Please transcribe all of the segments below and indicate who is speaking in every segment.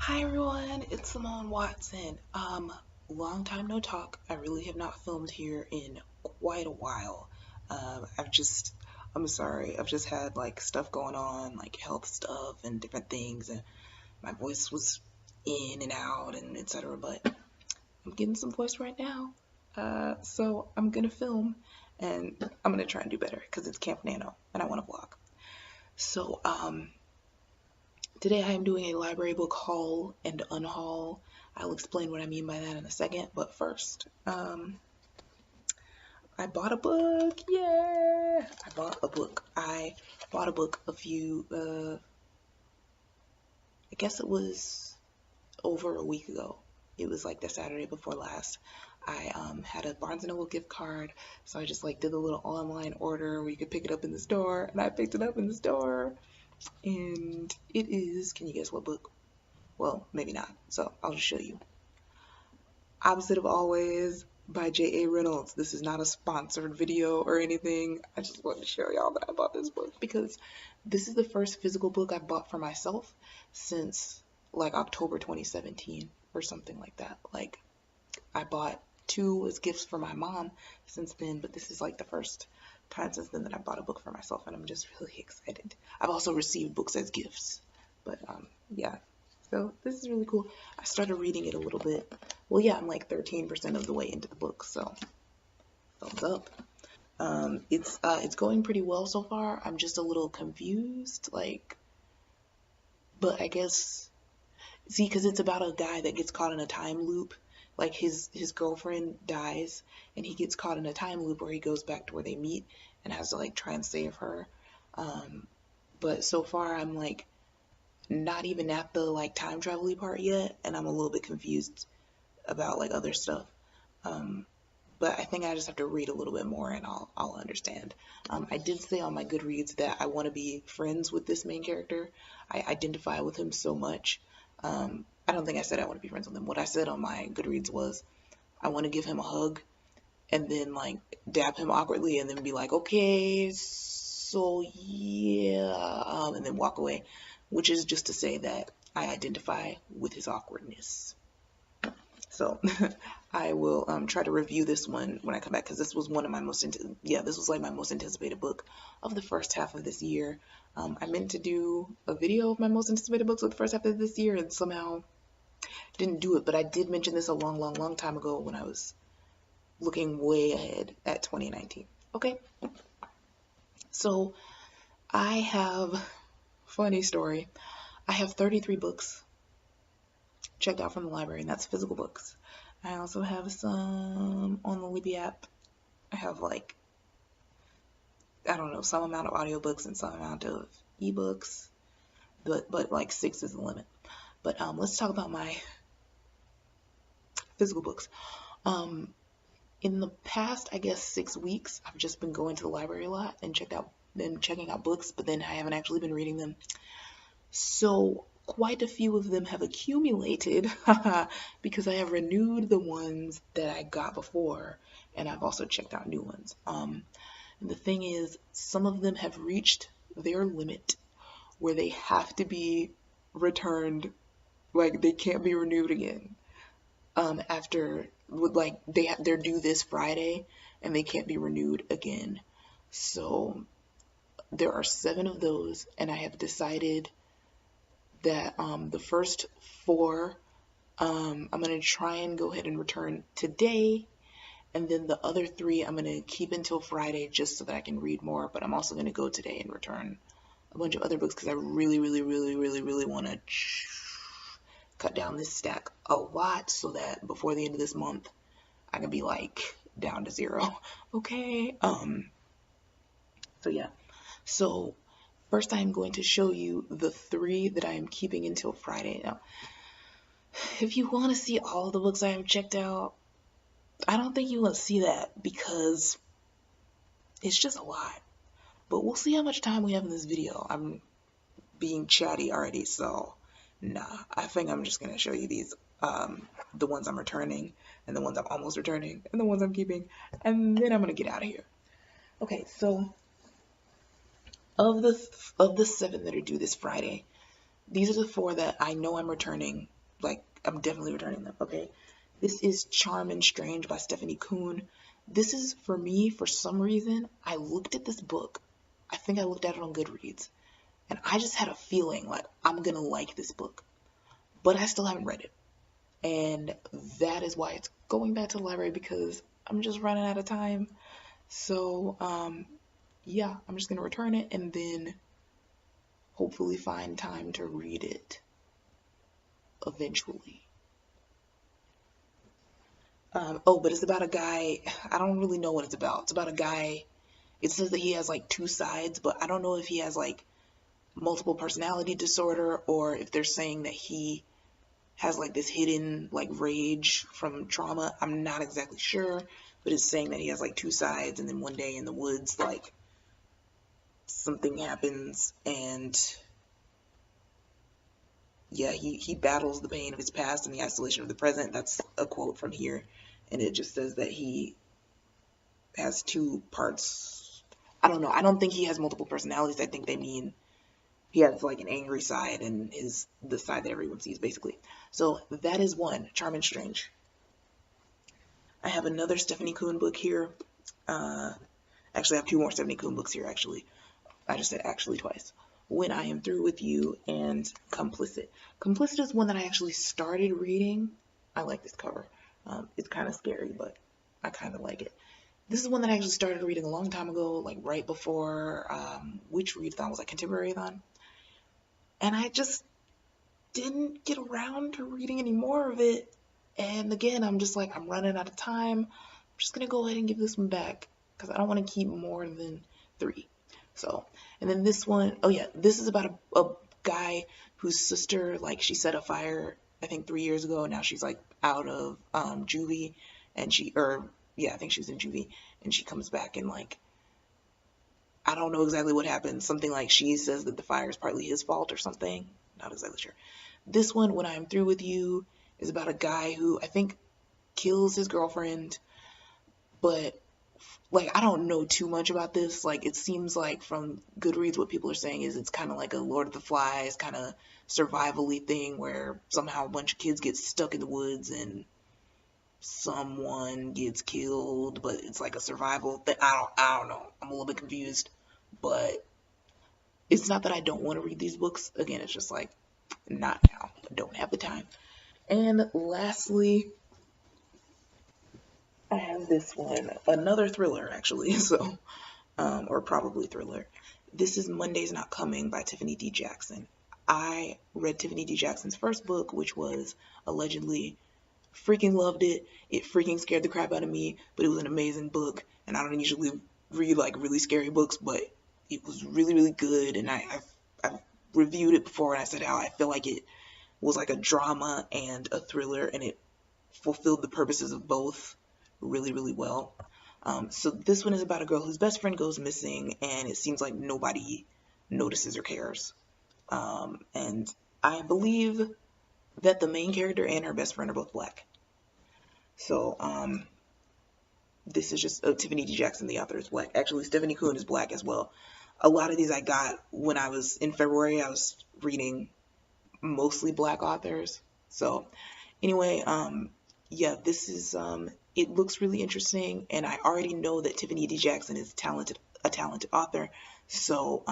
Speaker 1: Hi everyone, it's Simone Watson. Long time no talk. I really have not filmed here in quite a while. I'm sorry, I've just had like stuff going on, like health stuff and different things, and my voice was in and out and etc. But I'm getting some voice right now. So I'm gonna film and I'm gonna try and do better because it's Camp Nano and I want to vlog. So, today I am doing a library book haul and unhaul. I'll explain what I mean by that in a second, but first, I bought a book. Yeah! I bought a book. I bought a book a few, I guess it was over a week ago. It was like the Saturday before last. I had a Barnes & Noble gift card, so I just like did a little online order where you could pick it up in the store, and I picked it up in the store, and it is, can you guess what book? Well, maybe not, so I'll just show you. Opposite of Always by J.A. Reynolds. This is not a sponsored video or anything. I just wanted to show y'all that I bought this book because this is the first physical book I bought for myself since like October 2017 or something like that. Like, I bought two as gifts for my mom since then, but this is like the first time since then that I bought a book for myself, and I'm just really excited. I've also received books as gifts, but yeah. So this is really cool. I started reading it a little bit. Well, yeah, I'm like 13% of the way into the book, so thumbs up. It's going pretty well so far. I'm just a little confused, like, but I guess, see, because it's about a guy that gets caught in a time loop. Like his girlfriend dies, and he gets caught in a time loop where he goes back to where they meet and has to like try and save her. But so far I'm like not even at the like time travel-y part yet, and I'm a little bit confused about like other stuff. But I think I just have to read a little bit more and I'll understand. I did say on my Goodreads that I want to be friends with this main character. I identify with him so much. I don't think I said I want to be friends with him. What I said on my Goodreads was I want to give him a hug and then like dap him awkwardly and then be like, okay, so yeah, and then walk away, which is just to say that I identify with his awkwardness. So I will try to review this one when I come back because this was one of my this was like my most anticipated book of the first half of this year. I meant to do a video of my most anticipated books of the first half of this year and somehow didn't do it, but I did mention this a long time ago when I was looking way ahead at 2019. Okay, so I have, funny story, I have 33 books checked out from the library, and that's physical books. I also have some on the Libby app. I have like, I don't know, some amount of audiobooks and some amount of ebooks, but like 6 is the limit. But let's talk about my physical books. In the past, I guess 6 weeks, I've just been going to the library a lot and checking out books, but then I haven't actually been reading them. So quite a few of them have accumulated because I have renewed the ones that I got before, and I've also checked out new ones. And the thing is, some of them have reached their limit where they have to be returned, like they can't be renewed again. After like they're due this Friday and they can't be renewed again. So there are 7 of those, and I have decided that the first 4 I'm gonna try and go ahead and return today, and then the other 3 I'm gonna keep until Friday just so that I can read more. But I'm also gonna go today and return a bunch of other books because I really want to cut down this stack a lot so that before the end of this month I can be like down to 0. Okay. So yeah. So first I'm going to show you the 3 that I am keeping until Friday. Now, if you want to see all the books I have checked out, I don't think you will see that because it's just a lot. But we'll see how much time we have in this video. I'm being chatty already, so nah. I think I'm just gonna show you these, the ones I'm returning, and the ones I'm almost returning, and the ones I'm keeping, and then I'm gonna get out of here. Okay, so of the 7 that are due this Friday, these are the 4 that I know I'm returning Like, I'm definitely returning them, okay? This is Charm and Strange by Stephanie Kuhn. This is, for me, for some reason, I looked at this book. I think I looked at it on Goodreads. And I just had a feeling like I'm gonna like this book. But I still haven't read it. And that is why it's going back to the library, because I'm just running out of time. So, yeah, I'm just gonna return it and then hopefully find time to read it eventually. Oh, but it's about a guy. I don't really know what it's about. It's about a guy. It says that he has like two sides, but I don't know if he has like multiple personality disorder or if they're saying that he has like this hidden like rage from trauma. I'm not exactly sure, but it's saying that he has like two sides, and then one day in the woods, like something happens, and yeah, he battles the pain of his past and the isolation of the present. That's a quote from here, and it just says that he has two parts. I don't know. I don't think he has multiple personalities. I think they mean he has like an angry side and the side that everyone sees, basically. So that is one, Charm and Strange. I have another Stephanie Kuhn book here. Actually, I have two more Stephanie Kuhn books here, actually. I just said actually twice. When I Am Through With You and Complicit. Complicit is one that I actually started reading. I like this cover. It's kind of scary, but I kind of like it. This is one that I actually started reading a long time ago, like right before which readathon was like Contemporary-thon. And I just didn't get around to reading any more of it. And again, I'm just like, I'm running out of time. I'm just going to go ahead and give this one back because I don't want to keep more than 3. So, and then this one, oh yeah, this is about a guy whose sister, like, she set a fire, I think 3 years ago, and now she's like out of juvie, and I think she was in juvie, and she comes back and like, I don't know exactly what happened. Something like she says that the fire is partly his fault or something. Not exactly sure. This one, When I Am Through With You, is about a guy who I think kills his girlfriend, but like, I don't know too much about this. Like, it seems like from Goodreads, what people are saying is it's kind of like a Lord of the Flies kind of survival-y thing where somehow a bunch of kids get stuck in the woods and someone gets killed, but it's like a survival thing. I don't know. I'm a little bit confused, but it's not that I don't want to read these books. Again, it's just like, not now. I don't have the time. And lastly, I have this one, another thriller actually, so, or probably thriller. This is Monday's Not Coming by Tiffany D. Jackson. I read Tiffany D. Jackson's first book, which was allegedly, freaking loved it. It freaking scared the crap out of me, but it was an amazing book. And I don't usually read like really scary books, but it was really, really good. And I've reviewed it before, and I said how I feel like it was like a drama and a thriller, and it fulfilled the purposes of both really, really well. So this one is about a girl whose best friend goes missing, and it seems like nobody notices or cares. And I believe that the main character and her best friend are both black. So this is just Tiffany D. Jackson, the author, is black. Actually, Stephanie Kuhn is black as well. A lot of these I got when I was in February. I was reading mostly black authors. So anyway, yeah, this is it looks really interesting, and I already know that Tiffany D. Jackson is a talented author. So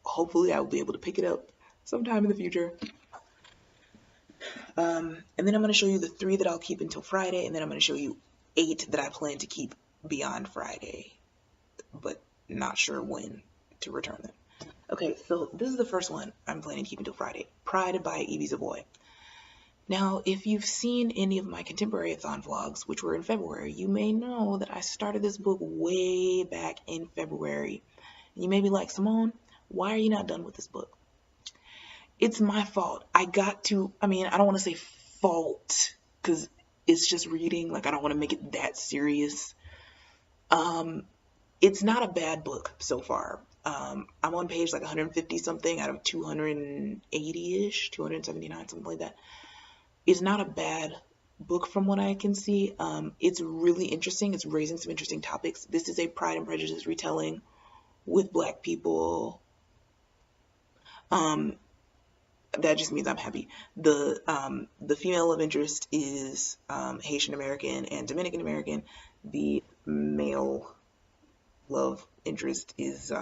Speaker 1: hopefully I will be able to pick it up sometime in the future. And then I'm going to show you the 3 that I'll keep until Friday, and then I'm going to show you 8 that I plan to keep beyond Friday, but not sure when to return them. Okay, so this is the first one I'm planning to keep until Friday. Pride by Ibiza Boy. Now, if you've seen any of my Contemporary-a-thon vlogs, which were in February, you may know that I started this book way back in February. And you may be like, Simone, why are you not done with this book? It's my fault. I don't want to say fault, because it's just reading. Like, I don't want to make it that serious. It's not a bad book so far. I'm on page like 150 something out of 280-ish, 279, something like that. It's not a bad book from what I can see. It's really interesting. It's raising some interesting topics. This is a Pride and Prejudice retelling with black people. that just means I'm happy. The female love interest is Haitian American and Dominican American. The male love interest is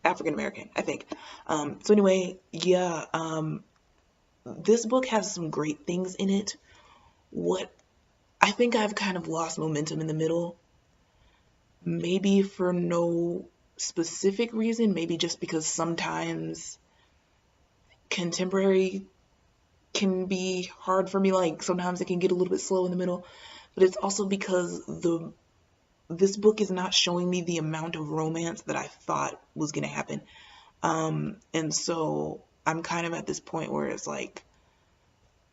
Speaker 1: African American, I think. So anyway, yeah, this book has some great things in it. What I think I've kind of lost momentum in the middle, maybe for no specific reason, maybe just because sometimes contemporary can be hard for me. Like sometimes it can get a little bit slow in the middle, but it's also because this book is not showing me the amount of romance that I thought was gonna happen. And so I'm kind of at this point where it's like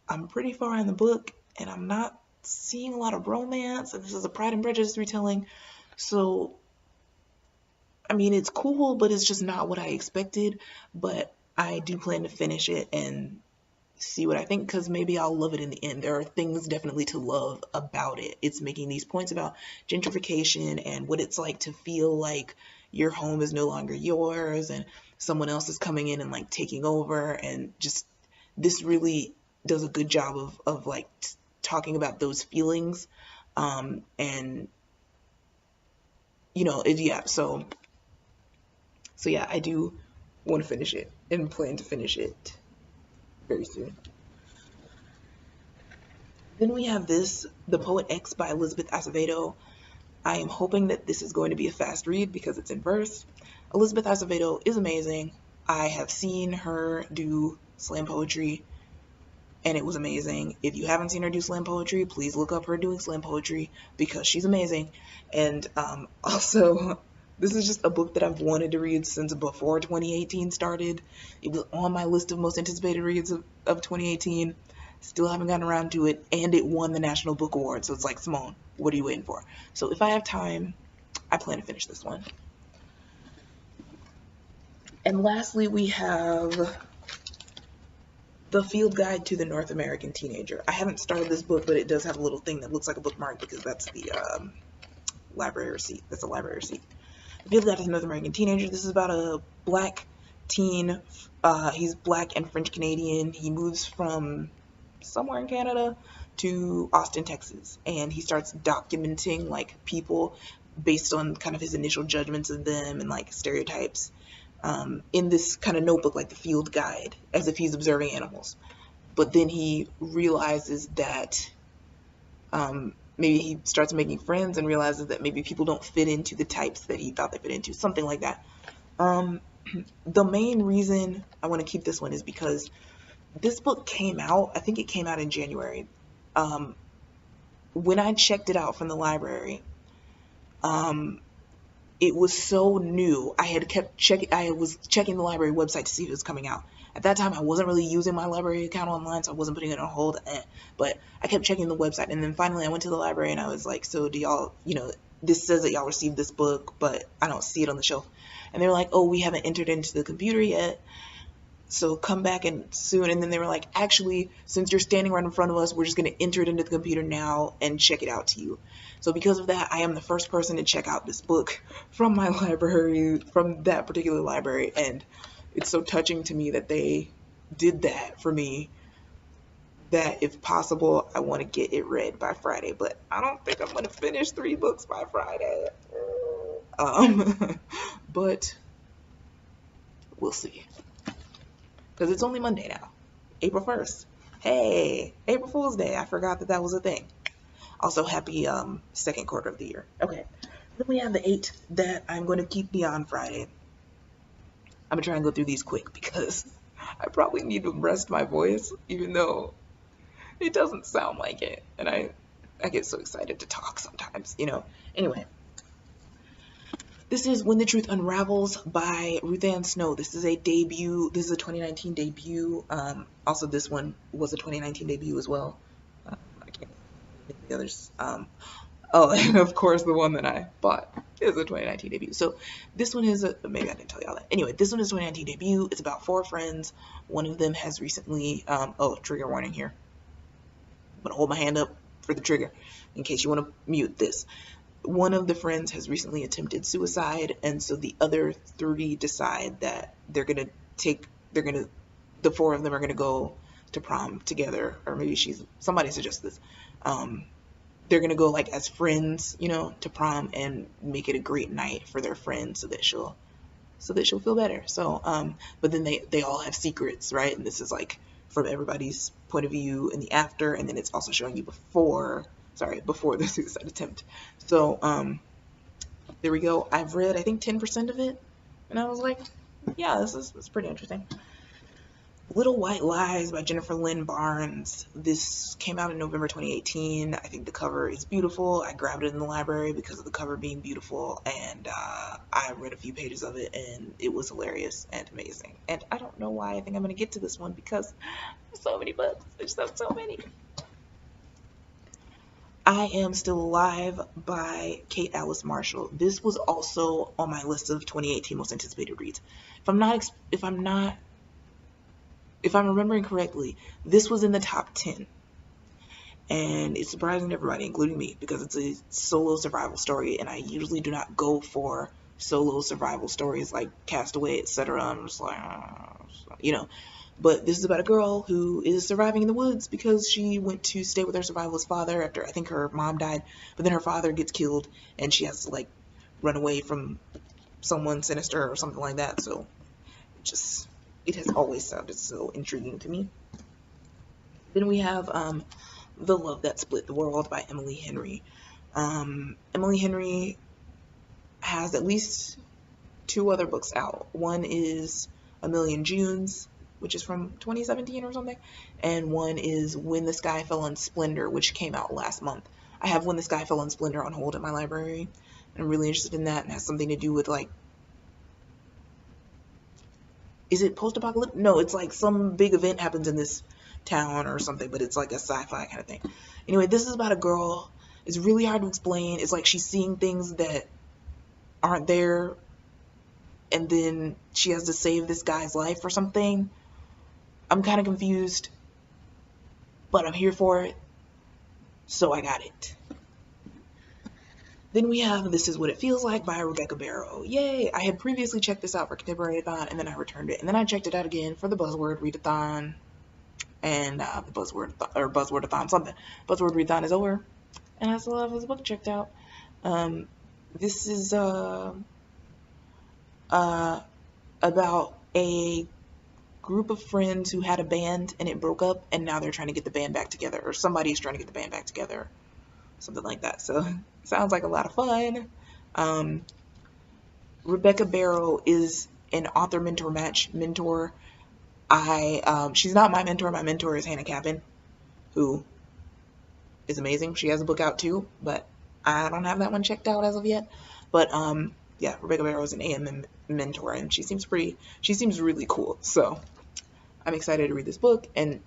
Speaker 1: I'm pretty far in the book and I'm not seeing a lot of romance, and this is a Pride and Prejudice retelling. So I mean, it's cool, but it's just not what I expected. But I do plan to finish it and see what I think, because maybe I'll love it in the end. There are things definitely to love about it. It's making these points about gentrification and what it's like to feel like your home is no longer yours and someone else is coming in and like taking over, and just this really does a good job of like talking about those feelings. And yeah, so yeah, I do want to finish it and plan to finish it very soon. Then we have The Poet X by Elizabeth Acevedo. I am hoping that this is going to be a fast read because it's in verse. Elizabeth Acevedo is amazing. I have seen her do slam poetry and it was amazing. If you haven't seen her do slam poetry, please look up her doing slam poetry because she's amazing. And also, this is just a book that I've wanted to read since before 2018 started. It was on my list of most anticipated reads of 2018. Still haven't gotten around to it, and it won the National Book Award, so it's like, Simone, what are you waiting for? So if I have time, I plan to finish this one. And lastly, we have The Field Guide to the North American Teenager. I haven't started this book, but it does have a little thing that looks like a bookmark because that's the library receipt. That's a library receipt. The Field Guide to the North American Teenager. This is about a black teen. He's black and French Canadian. He moves from somewhere in Canada to Austin, Texas, and he starts documenting like people based on kind of his initial judgments of them and like stereotypes in this kind of notebook, like the field guide, as if he's observing animals. But then he realizes that maybe he starts making friends and realizes that maybe people don't fit into the types that he thought they fit into, something like that. The main reason I want to keep this one is because this book came out, I think it came out in January. When I checked it out from the library, it was so new. I was checking the library website to see if it was coming out. At that time, I wasn't really using my library account online, so I wasn't putting it on hold. But I kept checking the website, and then finally I went to the library and I was like, so do y'all, this says that y'all received this book, but I don't see it on the shelf. And they were like, oh, we haven't entered into the computer yet, so come back soon. And then they were like, actually, since you're standing right in front of us, we're just going to enter it into the computer now and check it out to you. So because of that, I am the first person to check out this book from my library, from that particular library. And it's so touching to me that they did that for me, that if possible, I want to get it read by Friday. But I don't think I'm going to finish 3 books by Friday. But we'll see. Because it's only Monday now, April 1st. Hey, April Fool's Day. I forgot that was a thing. Also, happy second quarter of the year. Okay, then we have the 8 that I'm going to keep beyond Friday. I'm going to try and go through these quick because I probably need to rest my voice, even though it doesn't sound like it. And I get so excited to talk sometimes, Anyway. This is When the Truth Unravels by Ruth Ann Snow. This is a debut. This is a 2019 debut. Also, this one was a 2019 debut as well. I can't think of the others. And of course, the one that I bought is a 2019 debut. So this one is maybe I didn't tell y'all that. Anyway, this one is a 2019 debut. It's about 4 friends. One of them has recently, trigger warning here. I'm going to hold my hand up for the trigger in case you want to mute this. One of the friends has recently attempted suicide, and so the other 3 decide that they're going to take the four of them are gonna go to prom together, or maybe somebody suggested this. They're gonna go like as friends, to prom and make it a great night for their friend so that she'll feel better. So, but then they all have secrets, right? And this is like from everybody's point of view in the after, and then it's also showing you before the suicide attempt. So, there we go. I've read, I think, 10% of it, and I was like, yeah, this is pretty interesting. Little White Lies by Jennifer Lynn Barnes. This came out in November 2018. I think the cover is beautiful. I grabbed it in the library because of the cover being beautiful, and I read a few pages of it, and it was hilarious and amazing. And I don't know why I think I'm going to get to this one, because there's so many books. There's so many. I Am Still Alive by Kate Alice Marshall. This was also on my list of 2018 most anticipated reads. If I'm remembering correctly, this was in the top 10. And it's surprising everybody, including me, because it's a solo survival story, and I usually do not go for solo survival stories like Castaway, etc. I'm just like, But this is about a girl who is surviving in the woods because she went to stay with her survivalist father after, I think, her mom died, but then her father gets killed, and she has to, like, run away from someone sinister or something like that. So, it has always sounded so intriguing to me. Then we have The Love That Split the World by Emily Henry. Emily Henry has at least 2 other books out. One is A Million Junes, which is from 2017 or something, and one is When the Sky Fell on Splendor, which came out last month. I have When the Sky Fell on Splendor on hold at my library. I'm really interested in that, and has something to do with, like, is it post-apocalyptic? No, it's like some big event happens in this town or something, but it's like a sci-fi kind of thing. Anyway, this is about a girl. It's really hard to explain. It's like she's seeing things that aren't there, and then she has to save this guy's life or something. I'm kind of confused, but I'm here for it, so I got it. Then we have This Is What It Feels Like by Rebecca Barrow. Yay! I had previously checked this out for Contemporary-a-thon, and then I returned it. And then I checked it out again for the Buzzword Readathon, and the Buzzword-a-thon, something. Buzzword Readathon is over, and I still have this book checked out. This is about a group of friends who had a band, and it broke up, and now they're trying to get the band back together, or somebody's trying to get the band back together. Something like that. So, sounds like a lot of fun. Rebecca Barrow is an author mentor. She's not my mentor. My mentor is Hannah Capin, who is amazing. She has a book out too, but I don't have that one checked out as of yet. But yeah, Rebecca Barrow is an AM mentor, and she seems really cool. So I'm excited to read this book, and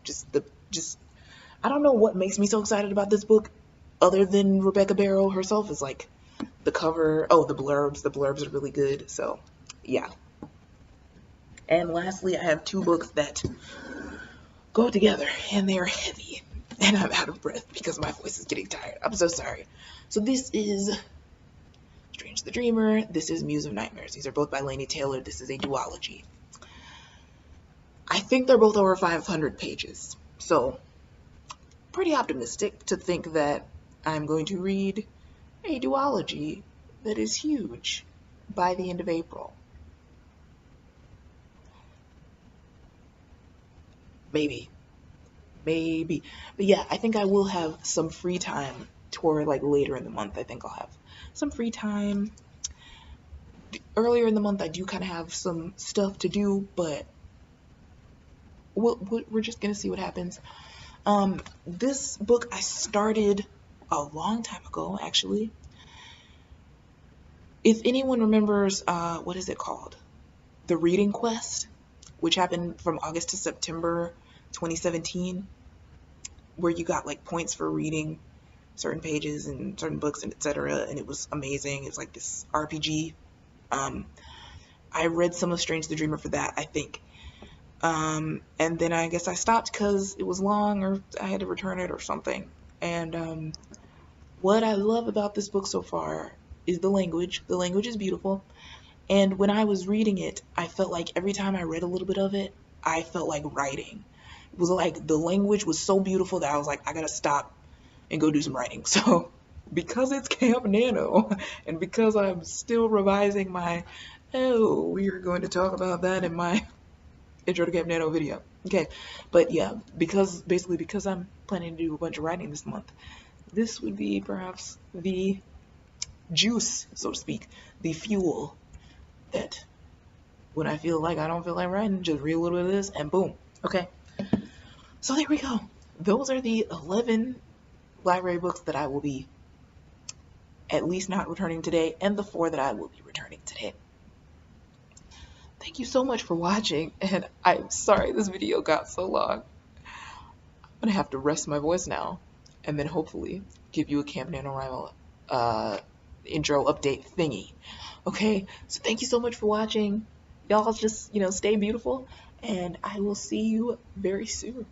Speaker 1: I don't know what makes me so excited about this book, other than Rebecca Barrow herself, is like the cover. Oh, the blurbs. The blurbs are really good. So, yeah. And lastly, I have 2 books that go together, and they are heavy. And I'm out of breath because my voice is getting tired. I'm so sorry. So this is Strange the Dreamer. This is Muse of Nightmares. These are both by Laini Taylor. This is a duology. I think they're both over 500 pages. So, pretty optimistic to think that I'm going to read a duology that is huge by the end of April. Maybe. But yeah, I think I will have some free time toward like later in the month. I think I'll have some free time. Earlier in the month, I do kind of have some stuff to do, but we're just going to see what happens. This book I started a long time ago, actually. If anyone remembers, what is it called? The Reading Quest, which happened from August to September 2017, where you got like points for reading certain pages and certain books and etc. And it was amazing. It's like this RPG. I read some of Strange the Dreamer for that, I think. And then I guess I stopped because it was long, or I had to return it or something. And what I love about this book so far is the language. The language is beautiful. And when I was reading it, I felt like every time I read a little bit of it, I felt like writing. It was like the language was so beautiful that I was like, I gotta stop and go do some writing. So because it's Camp Nano and because I'm still revising my, oh, we are going to talk about that in my intro to Camp Nano video. Okay, but yeah, because I'm planning to do a bunch of writing this month, this would be perhaps the juice, so to speak, the fuel that when I feel like I don't feel like writing, just read a little bit of this and boom. Okay, so there we go. Those are the 11 library books that I will be at least not returning today, and the 4 that I will be returning today. Thank you so much for watching, and I'm sorry this video got so long. I'm gonna have to rest my voice now, and then hopefully give you a Camp NaNoWriMo intro update thingy. Okay, so thank you so much for watching. Y'all just, stay beautiful, and I will see you very soon.